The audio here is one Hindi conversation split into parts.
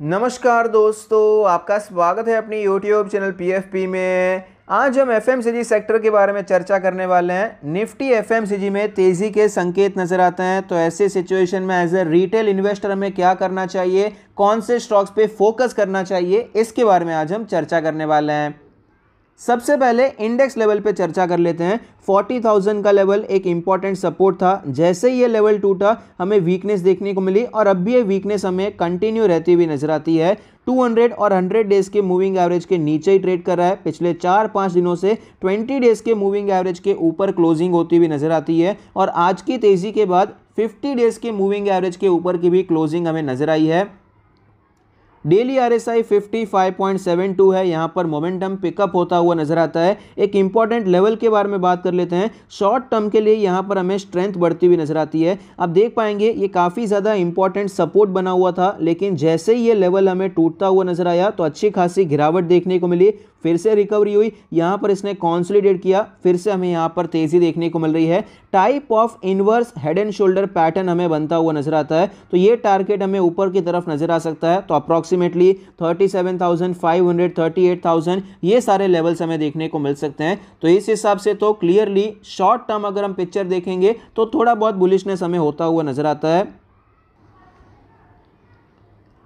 नमस्कार दोस्तों, आपका स्वागत है अपनी YouTube चैनल PFP में। आज हम FMCG सेक्टर के बारे में चर्चा करने वाले हैं। निफ्टी FMCG में तेज़ी के संकेत नज़र आते हैं, तो ऐसे सिचुएशन में एज ए रिटेल इन्वेस्टर हमें क्या करना चाहिए, कौन से स्टॉक्स पे फोकस करना चाहिए, इसके बारे में आज हम चर्चा करने वाले हैं। सबसे पहले इंडेक्स लेवल पे चर्चा कर लेते हैं। 40,000 का लेवल एक इंपॉर्टेंट सपोर्ट था। जैसे ही ये लेवल टूटा हमें वीकनेस देखने को मिली और अब भी ये वीकनेस हमें कंटिन्यू रहती हुई नजर आती है। 200 और 100 डेज के मूविंग एवरेज के नीचे ही ट्रेड कर रहा है। पिछले 4-5 दिनों से 20 डेज के मूविंग एवरेज के ऊपर क्लोजिंग होती हुई नजर आती है और आज की तेजी के बाद 50 डेज के मूविंग एवरेज के ऊपर की भी क्लोजिंग हमें नजर आई है। डेली RSI 55.72 है। यहाँ पर मोमेंटम पिकअप होता हुआ नजर आता है। एक इंपॉर्टेंट लेवल के बारे में बात कर लेते हैं। शॉर्ट टर्म के लिए यहाँ पर हमें स्ट्रेंथ बढ़ती हुई नजर आती है। आप देख पाएंगे ये काफ़ी ज़्यादा इंपॉर्टेंट सपोर्ट बना हुआ था, लेकिन जैसे ही ये लेवल हमें टूटता हुआ नजर आया तो अच्छी खासी गिरावट देखने को मिली। फिर से रिकवरी हुई, यहाँ पर इसने कॉन्सोलिडेट किया, फिर से हमें यहाँ पर तेज़ी देखने को मिल रही है। Type of inverse head and shoulder pattern हमें बनता हुआ नजर आता है, तो ये टारगेट हमें ऊपर की तरफ नजर आ सकता है। तो अप्रॉक्सीमेटली 37,500, 38,000 ये सारे लेवल्स हमें देखने को मिल सकते हैं। तो इस हिसाब से तो क्लियरली शॉर्ट टर्म अगर हम पिक्चर देखेंगे तो थोड़ा बहुत बुलिशनेस हमें होता हुआ नजर आता है।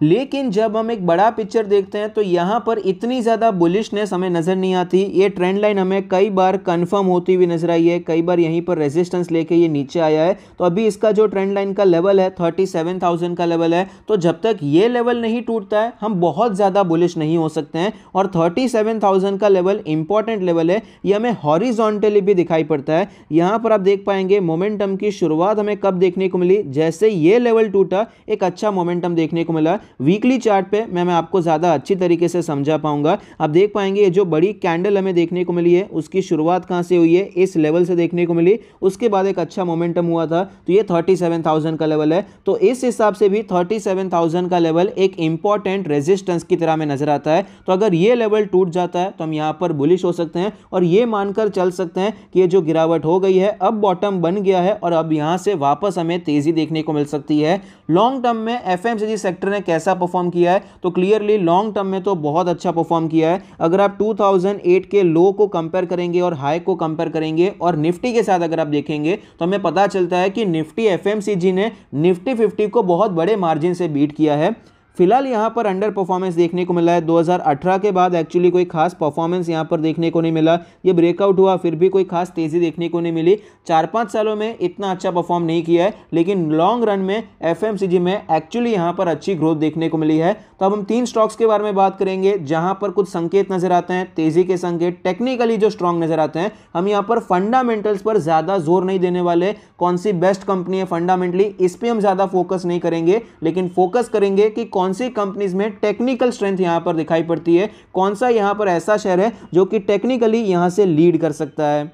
लेकिन जब हम एक बड़ा पिक्चर देखते हैं तो यहाँ पर इतनी ज़्यादा बुलिशनेस हमें नज़र नहीं आती। ये ट्रेंड लाइन हमें कई बार कंफर्म होती हुई नजर आई है, कई बार यहीं पर रेजिस्टेंस लेके ये नीचे आया है। तो अभी इसका जो ट्रेंड लाइन का लेवल है 37,000 का लेवल है, तो जब तक ये लेवल नहीं टूटता है हम बहुत ज़्यादा बुलिश नहीं हो सकते हैं। और 37,000 का लेवल इंपॉर्टेंट लेवल है, ये हमें हॉरिजॉन्टली भी दिखाई पड़ता है। यहाँ पर आप देख पाएंगे मोमेंटम की शुरुआत हमें कब देखने को मिली, जैसे ये लेवल टूटा एक अच्छा मोमेंटम देखने को मिला। वीकली चार्ट पे मैं आपको ज़्यादा अच्छी तरीके से समझा पाऊंगा। आप देख पाएंगे ये जो बड़ी कैंडल हमें देखने को मिली है उसकी शुरुआत कहाँ से हुई है, इस लेवल से देखने को मिली, उसके बाद एक अच्छा मोमेंटम हुआ था। तो ये 37,000 का लेवल है, तो इस हिसाब से भी 37,000 का लेवल एक इंपॉर्टेंट रेजिस्टेंस की तरह में नजर आता है। तो अगर ये लेवल टूट जाता है तो हम यहाँ पर बुलिश हो सकते हैं और ये मानकर चल सकते हैं कि ये जो गिरावट हो गई है अब बॉटम बन गया है और अब यहाँ से वापस हमें तेजी देखने को मिल सकती है। लॉन्ग टर्म में FMCG सेक्टर ने कैसा परफॉर्म किया है, तो क्लियरली लॉन्ग टर्म में तो बहुत अच्छा परफॉर्म किया है। अगर आप 2008 के लो को कंपेयर करेंगे और हाई को कंपेयर करेंगे और निफ्टी के साथ अगर आप देखेंगे तो हमें पता चलता है कि निफ्टी FMCG ने निफ्टी 50 को बहुत बड़े मार्जिन से बीट किया है। फिलहाल यहाँ पर अंडर परफॉर्मेंस देखने को मिला है। 2018 के बाद एक्चुअली कोई खास परफॉर्मेंस यहाँ पर देखने को नहीं मिला। ये ब्रेकआउट हुआ फिर भी कोई खास तेज़ी देखने को नहीं मिली। 4-5 सालों में इतना अच्छा परफॉर्म नहीं किया है, लेकिन लॉन्ग रन में FMCG में एक्चुअली यहाँ पर अच्छी ग्रोथ देखने को मिली है। तो अब हम 3 स्टॉक्स के बारे में बात करेंगे जहाँ पर कुछ संकेत नजर आते हैं, तेज़ी के संकेत टेक्निकली जो स्ट्रॉन्ग नजर आते हैं। हम यहाँ पर फंडामेंटल्स पर ज़्यादा जोर नहीं देने वाले, कौन सी बेस्ट कंपनी है फंडामेंटली इस पर हम ज़्यादा फोकस नहीं करेंगे, लेकिन फोकस करेंगे कि कौन सी कंपनीज में टेक्निकल स्ट्रेंथ यहां पर दिखाई पड़ती है, कौन सा यहां पर ऐसा शेयर है जो कि टेक्निकली यहां से लीड कर सकता है।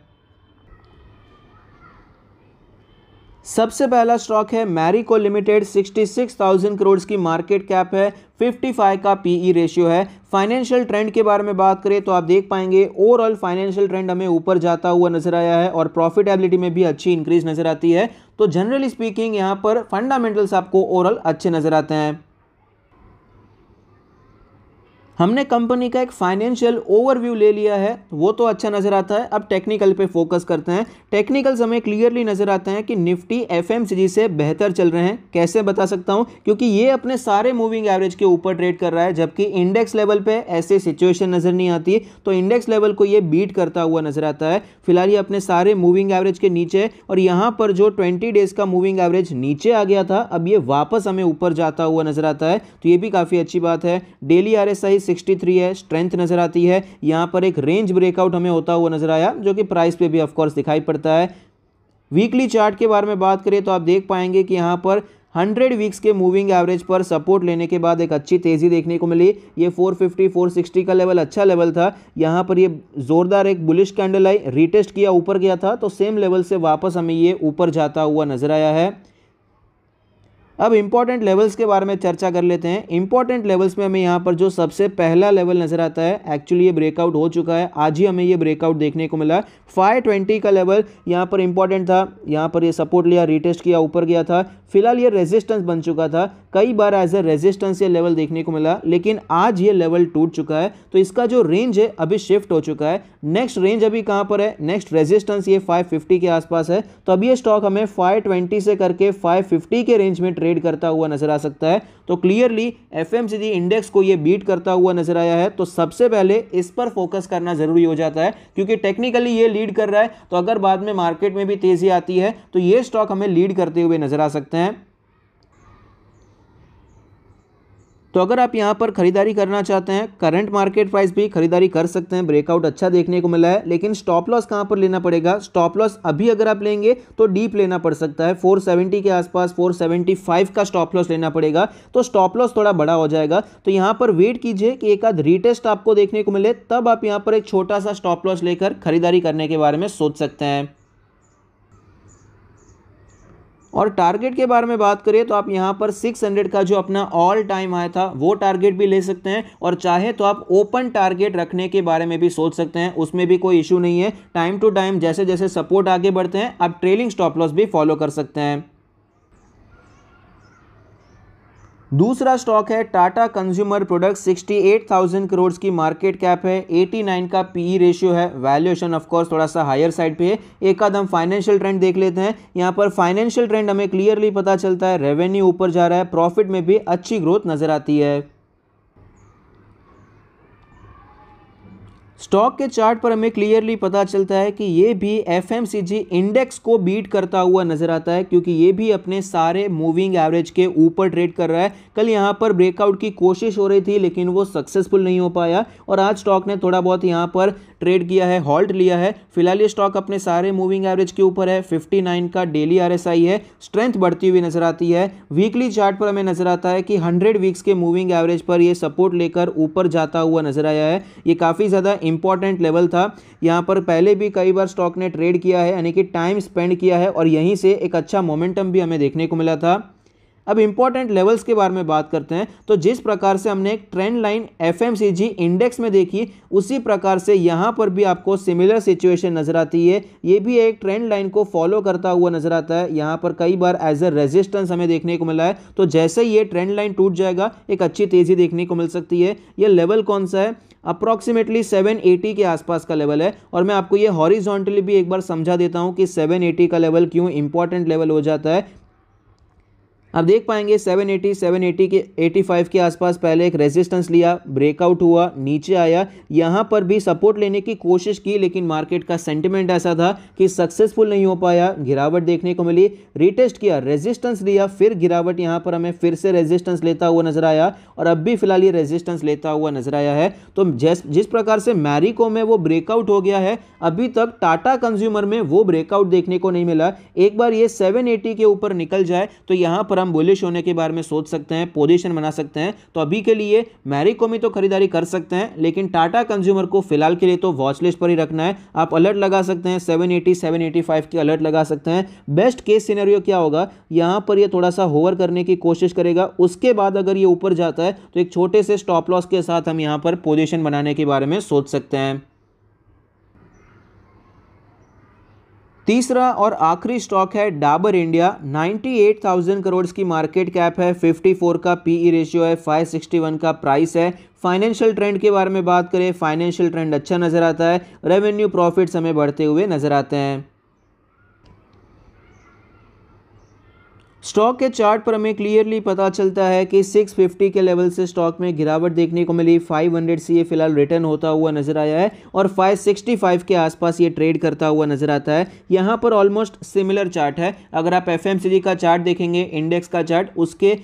सबसे पहला स्टॉक है मैरिको लिमिटेड। 66,000 करोड़ की मार्केट कैप है, 55 का PE रेशियो है। फाइनेंशियल ट्रेंड के बारे में बात करें तो आप देख पाएंगे ओवरऑल फाइनेंशियल ट्रेंड हमें ऊपर जाता हुआ नजर आया है और प्रॉफिटेबिलिटी में भी अच्छी इंक्रीज नजर आती है। तो जनरली स्पीकिंग यहां पर फंडामेंटल्स आपको ओवरऑल अच्छे नजर आते हैं। हमने कंपनी का एक फाइनेंशियल ओवरव्यू ले लिया है, वो तो अच्छा नजर आता है। अब टेक्निकल पे फोकस करते हैं। टेक्निकल्स हमें क्लियरली नजर आते हैं कि निफ्टी FMCG से बेहतर चल रहे हैं। कैसे बता सकता हूं, क्योंकि ये अपने सारे मूविंग एवरेज के ऊपर ट्रेड कर रहा है, जबकि इंडेक्स लेवल पे ऐसे सिचुएशन नजर नहीं आती। तो इंडेक्स लेवल को ये बीट करता हुआ नजर आता है। फिलहाल ये अपने सारे मूविंग एवरेज के नीचे, और यहाँ पर जो 20 डेज का मूविंग एवरेज नीचे आ गया था अब ये वापस हमें ऊपर जाता हुआ नजर आता है, तो ये भी काफी अच्छी बात है। डेली RSI 63 है, स्ट्रेंथ नजर आती है। यहां पर एक रेंज ब्रेकआउट हमें होता हुआ नजर आया, जो कि प्राइस पे भी ऑफ कोर्स दिखाई पड़ता है। वीकली चार्ट के बारे में बात करें तो आप देख पाएंगे कि यहां पर 100 वीक्स के मूविंग एवरेज पर सपोर्ट लेने के बाद एक अच्छी तेजी देखने को मिली। ये 450 460 का लेवल अच्छा लेवल था। यहां पर ये जोरदार एक बुलिश कैंडल आई, रीटेस्ट किया, ऊपर गया था, तो सेम लेवल से वापस हमें ये ऊपर जाता हुआ नजर आया है। अब इंपॉर्टेंट लेवल्स के बारे में चर्चा कर लेते हैं। इंपॉर्टेंट लेवल्स में हमें यहाँ पर जो सबसे पहला लेवल नजर आता है, एक्चुअली ये ब्रेकआउट हो चुका है, आज ही हमें ये ब्रेकआउट देखने को मिला। 520 का लेवल यहाँ पर इंपॉर्टेंट था, यहाँ पर ये सपोर्ट लिया, रीटेस्ट किया, ऊपर गया था, फिलहाल ये रेजिस्टेंस बन चुका था, कई बार एज ए रेजिस्टेंस ये लेवल देखने को मिला, लेकिन आज ये लेवल टूट चुका है। तो इसका जो रेंज है अभी शिफ्ट हो चुका है। नेक्स्ट रेंज अभी कहां पर है, नेक्स्ट रेजिस्टेंस ये 550 के आसपास है। तो अभी ये स्टॉक हमें 520 से करके 550 के रेंज में ट्रेड करता हुआ नजर आ सकता है। तो क्लियरली एफएमसीजी इंडेक्स को ये बीट करता हुआ नजर आया है। तो सबसे पहले इस पर फोकस करना जरूरी हो जाता है, क्योंकि टेक्निकली ये लीड कर रहा है। तो अगर बाद में मार्केट में भी तेजी आती है तो ये स्टॉक हमें लीड करते हुए नजर आ सकते हैं। तो अगर आप यहां पर खरीदारी करना चाहते हैं, करंट मार्केट प्राइस भी खरीदारी कर सकते हैं। ब्रेकआउट अच्छा देखने को मिला है, लेकिन स्टॉप लॉस कहां पर लेना पड़ेगा। स्टॉप लॉस अभी अगर आप लेंगे तो डीप लेना पड़ सकता है, 470 के आसपास 475 का स्टॉप लॉस लेना पड़ेगा। तो स्टॉप लॉस थोड़ा बड़ा हो जाएगा। तो यहां पर वेट कीजिए कि एक आध रीटेस्ट आपको देखने को मिले, तब आप यहां पर एक छोटा सा स्टॉप लॉस लेकर खरीदारी करने के बारे में सोच सकते हैं। और टारगेट के बारे में बात करें तो आप यहां पर 600 का जो अपना ऑल टाइम हाई था वो टारगेट भी ले सकते हैं, और चाहे तो आप ओपन टारगेट रखने के बारे में भी सोच सकते हैं, उसमें भी कोई इशू नहीं है। टाइम टू टाइम जैसे जैसे सपोर्ट आगे बढ़ते हैं आप ट्रेलिंग स्टॉप लॉस भी फॉलो कर सकते हैं। दूसरा स्टॉक है टाटा कंज्यूमर प्रोडक्ट्स, 68,000 करोड़ की मार्केट कैप है, 89 का पीई रेशियो है। वैल्यूएशन ऑफ कोर्स थोड़ा सा हायर साइड पे है। एक आध हम फाइनेंशियल ट्रेंड देख लेते हैं। यहां पर फाइनेंशियल ट्रेंड हमें क्लियरली पता चलता है, रेवेन्यू ऊपर जा रहा है, प्रॉफिट में भी अच्छी ग्रोथ नजर आती है। स्टॉक के चार्ट पर हमें क्लियरली पता चलता है कि ये भी एफएमसीजी इंडेक्स को बीट करता हुआ नजर आता है, क्योंकि ये भी अपने सारे मूविंग एवरेज के ऊपर ट्रेड कर रहा है। कल यहाँ पर ब्रेकआउट की कोशिश हो रही थी, लेकिन वो सक्सेसफुल नहीं हो पाया, और आज स्टॉक ने थोड़ा बहुत यहाँ पर ट्रेड किया है, हॉल्ट लिया है। फिलहाल ये स्टॉक अपने सारे मूविंग एवरेज के ऊपर है, 59 का डेली आरएसआई है, स्ट्रेंथ बढ़ती हुई नजर आती है। वीकली चार्ट पर हमें नजर आता है कि 100 वीक्स के मूविंग एवरेज पर ये सपोर्ट लेकर ऊपर जाता हुआ नजर आया है। ये काफी ज्यादा इंपॉर्टेंट लेवल था। यहां पर पहले भी कई बार स्टॉक ने ट्रेड किया है, यानी कि टाइम स्पेंड किया है, और यहीं से एक अच्छा मोमेंटम भी हमें देखने को मिला था। अब इंपॉर्टेंट लेवल्स के बारे में बात करते हैं। तो जिस प्रकार से हमने एक ट्रेंड लाइन एफएमसीजी इंडेक्स में देखी, उसी प्रकार से यहां पर भी आपको सिमिलर सिचुएशन नजर आती है। ये भी एक ट्रेंड लाइन को फॉलो करता हुआ नजर आता है। यहां पर कई बार एज ए रेजिस्टेंस हमें देखने को मिला है। तो जैसे ही ये ट्रेंड लाइन टूट जाएगा, एक अच्छी तेजी देखने को मिल सकती है। ये लेवल कौन सा है, अप्रॉक्सीमेटली 780 के आसपास का लेवल है। और मैं आपको ये हॉरिजॉन्टली भी एक बार समझा देता हूं कि 780 का लेवल क्यों इंपॉर्टेंट लेवल हो जाता है। आप देख पाएंगे 780 के 85 के आसपास पहले एक रेजिस्टेंस लिया, ब्रेकआउट हुआ, नीचे आया, यहां पर भी सपोर्ट लेने की कोशिश की, लेकिन मार्केट का सेंटिमेंट ऐसा था कि सक्सेसफुल नहीं हो पाया, गिरावट देखने को मिली। रीटेस्ट किया, रेजिस्टेंस लिया, फिर गिरावट, यहां पर हमें फिर से रेजिस्टेंस लेता हुआ नजर आया, और अब भी फिलहाल ये रेजिस्टेंस लेता हुआ नजर आया है। तो जिस प्रकार से मैरिको में वो ब्रेकआउट हो गया है, अभी तक टाटा कंज्यूमर में वो ब्रेकआउट देखने को नहीं मिला। एक बार ये 780 के ऊपर निकल जाए तो यहां पर हम बुलिश होने के बारे में सोच सकते हैं, पोजीशन बना सकते हैं। तो अभी के लिए मैरिको में तो खरीदारी कर सकते हैं, लेकिन टाटा कंज्यूमर को फिलहाल के लिए तो वॉच लिस्ट पर ही रखना है। आप अलर्ट लगा सकते हैं, 780 785 की अलर्ट लगा सकते हैं। बेस्ट केस सिनेरियो क्या होगा, यहां पर ये थोड़ा सा होवर करने की कोशिश करेगा, उसके बाद अगर ये ऊपर जाता है तो एक छोटे से स्टॉप लॉस के साथ हम यहां पर पोजीशन बनाने के बारे में सोच सकते हैं। तीसरा और आखिरी स्टॉक है डाबर इंडिया, 98,000 करोड़ की मार्केट कैप है, 54 का पीई रेशियो है, 561 का प्राइस है। फाइनेंशियल ट्रेंड के बारे में बात करें, फाइनेंशियल ट्रेंड अच्छा नजर आता है, रेवेन्यू प्रॉफिट्स हमें बढ़ते हुए नजर आते हैं। स्टॉक के चार्ट पर हमें क्लियरली पता चलता है कि 650 के लेवल से स्टॉक में गिरावट देखने को मिली, 500 से ये फिलहाल रिटर्न होता हुआ नजर आया है, और 565 के आसपास ये ट्रेड करता हुआ नजर आता है। यहाँ पर ऑलमोस्ट सिमिलर चार्ट है। अगर आप एफएमसीजी का चार्ट देखेंगे, इंडेक्स का चार्ट, उसके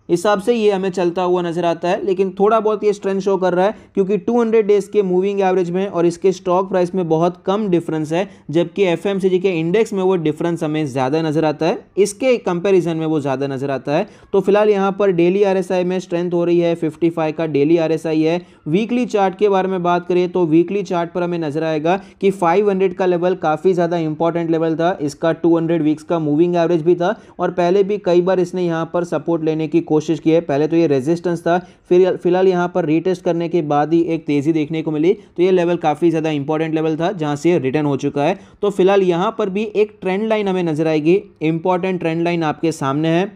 हिसाब से ये हमें चलता हुआ नजर आता है, लेकिन थोड़ा बहुत ये स्ट्रेंथ शो कर रहा है, क्योंकि 200 डेज के मूविंग एवरेज में और इसके स्टॉक प्राइस में बहुत कम डिफरेंस है, जबकि एफएमसीजी के इंडेक्स में वो डिफरेंस हमें ज़्यादा नजर आता है, इसके कंपैरिजन में वो ज़्यादा नजर आता है। तो फिलहाल यहाँ पर डेली आरएसआई में स्ट्रेंथ हो रही है, 55 का डेली आरएसआई है। वीकली चार्ट के बारे में बात करें तो वीकली चार्ट पर हमें नजर आएगा कि 500 का लेवल काफ़ी ज़्यादा इंपॉर्टेंट लेवल था, इसका 200 वीक्स का मूविंग एवरेज भी था, और पहले भी कई बार इसने यहाँ पर सपोर्ट लेने की कोशिश की है। पहले तो ये रेजिस्टेंस था, फिर फिलहाल यहाँ पर रीटेस्ट करने के बाद ही एक तेज़ी देखने को मिली, तो ये लेवल काफ़ी ज़्यादा इंपॉर्टेंट लेवल था जहाँ से रिटर्न हो चुका है। तो फिलहाल यहाँ पर भी एक ट्रेंड लाइन हमें नजर आएगी, इंपॉर्टेंट ट्रेंड लाइन आपके सामने है।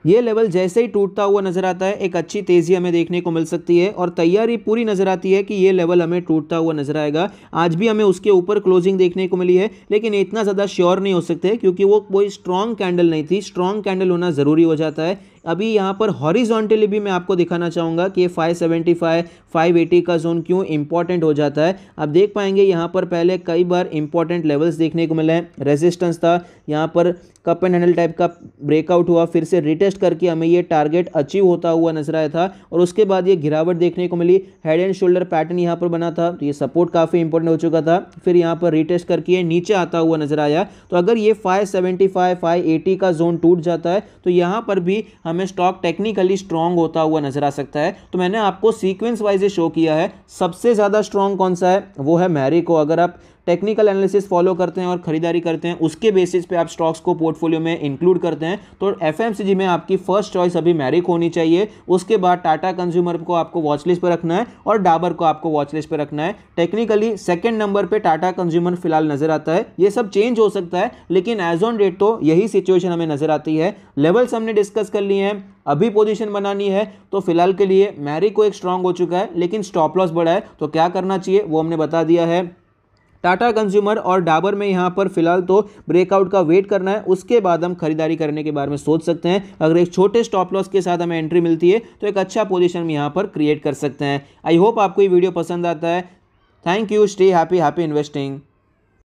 ये लेवल जैसे ही टूटता हुआ नजर आता है एक अच्छी तेजी हमें देखने को मिल सकती है और तैयारी पूरी नजर आती है कि ये लेवल हमें टूटता हुआ नजर आएगा। आज भी हमें उसके ऊपर क्लोजिंग देखने को मिली है, लेकिन इतना ज़्यादा श्योर नहीं हो सकते क्योंकि वो कोई स्ट्रॉन्ग कैंडल नहीं थी। स्ट्रॉन्ग कैंडल होना ज़रूरी हो जाता है। अभी यहाँ पर हॉरिजॉन्टली भी मैं आपको दिखाना चाहूँगा कि 575 580 का जोन क्यों इंपॉर्टेंट हो जाता है। आप देख पाएंगे यहाँ पर पहले कई बार इंपॉर्टेंट लेवल्स देखने को मिले हैं। रेजिस्टेंस था, यहाँ पर कप एंड हैंडल टाइप का ब्रेकआउट हुआ, फिर से रिटेस्ट करके हमें ये टारगेट अचीव होता हुआ नजर आया था और उसके बाद ये गिरावट देखने को मिली। हेड एंड शोल्डर पैटर्न यहाँ पर बना था, तो ये सपोर्ट काफ़ी इंपॉर्टेंट हो चुका था। फिर यहाँ पर रिटेस्ट करके ये नीचे आता हुआ नजर आया। तो अगर ये 575 580 का जोन टूट जाता है तो यहाँ पर भी हमें स्टॉक टेक्निकली स्ट्रांग होता हुआ नजर आ सकता है। तो मैंने आपको सीक्वेंस वाइज शो किया है। सबसे ज़्यादा स्ट्रांग कौन सा है, वो है मैरिको। अगर आप टेक्निकल एनालिसिस फॉलो करते हैं और खरीदारी करते हैं, उसके बेसिस पे आप स्टॉक्स को पोर्टफोलियो में इंक्लूड करते हैं, तो एफएमसीजी में आपकी फर्स्ट चॉइस अभी मैरिको होनी चाहिए। उसके बाद टाटा कंज्यूमर को आपको वॉच लिस्ट पर रखना है और डाबर को आपको वॉच लिस्ट पर रखना है। टेक्निकली सेकंड नंबर पे टाटा कंज्यूमर फिलहाल नजर आता है। ये सब चेंज हो सकता है, लेकिन एज ऑन डेट तो यही सिचुएशन हमें नजर आती है। लेवल्स हमने डिस्कस कर लिए हैं, अभी पोजीशन बनानी है तो फिलहाल के लिए मैरिको एक स्ट्रांग हो चुका है, लेकिन स्टॉप लॉस बड़ा है, तो क्या करना चाहिए वो हमने बता दिया है। टाटा कंज्यूमर और डाबर में यहाँ पर फिलहाल तो ब्रेकआउट का वेट करना है, उसके बाद हम खरीदारी करने के बारे में सोच सकते हैं। अगर एक छोटे स्टॉप लॉस के साथ हमें एंट्री मिलती है तो एक अच्छा पोजीशन हम यहाँ पर क्रिएट कर सकते हैं। आई होप आपको ये वीडियो पसंद आता है। Thank you, stay happy, happy investing.